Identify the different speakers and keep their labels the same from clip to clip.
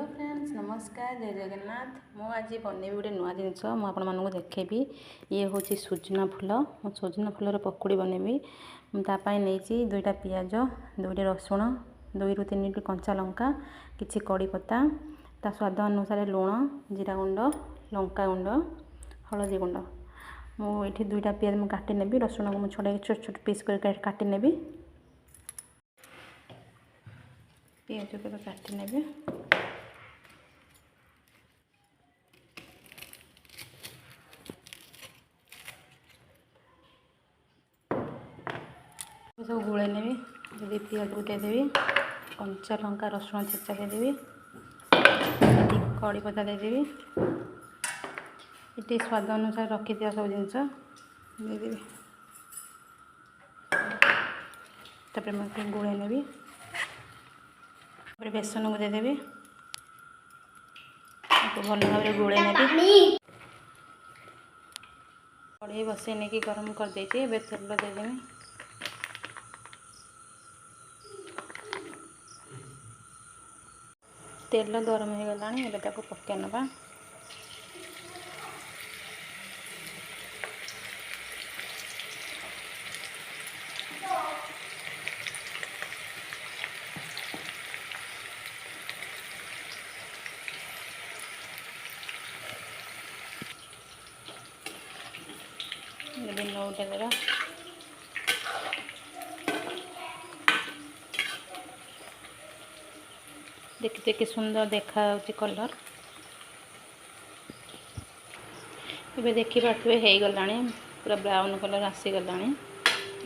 Speaker 1: Hello friends नमस्कार जय जगन्नाथ। मु आज बनैबी गोटे नुआ जिनस मुझे देखेबी। ये हूँ सुजना फूल। मु सुजना फूलर पकुड़ी बनैबी। तापाई नहीं दुईटा पियाज, दुईटा रसुण, 2 ରୁ 3 कंचा लंका, किछि कड़ी पत्ता, ता स्वाद अनुसार लुण, जीरा गुंड, लंका गुंड, हलदी गुंड। मुझे दुईटा पियाज मुझे काटी नेबी। रसुण को मुझे छड़ाई छोट छोट पीस कर काटी नेबी। पियाज को काटी नेबी। सब गोले नेबी। यदि पियाज को देदेवी, कंचा लंका रसुण छेचा देदेवी, कड़ी पत्ता देदेवी, ये स्वाद अनुसार रखी दिया सब जिनस देदेवी। तापर मैं गोले नेबी। बेसन को देदेवी, भल भाव गोले नेबी। कढ़ई बसई नहीं गरम कर देती। तेल देदेवी। तेल गरम हो गला पक्के नवा। नौटे देगा देखते कि सुंदर देखा कलर। ये देखिपे हो गला पूरा ब्राउन कलर आसीगला।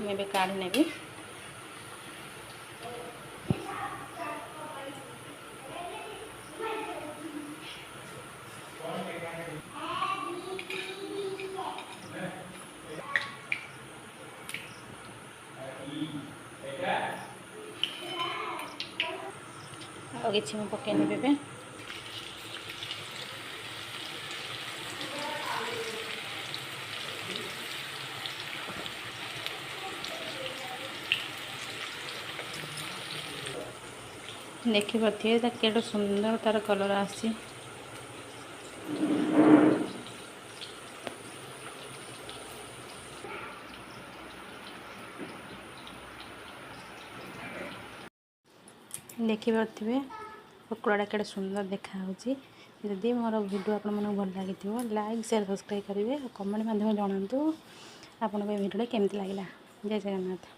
Speaker 1: मुझे काढ़ी नेबी। और किसी में पकई नेबे। देखिपे केटे सुंदर तार कलर आसी। देखिपे पकोड़ा केटे सुंदर देखा। जदि मोर वीडियो आप भल लगी लाइक शेयर सब्सक्राइब करेंगे। कमेंट माध्यम जनातु आपन वीडियो केमती लगे। जय जगन्नाथ।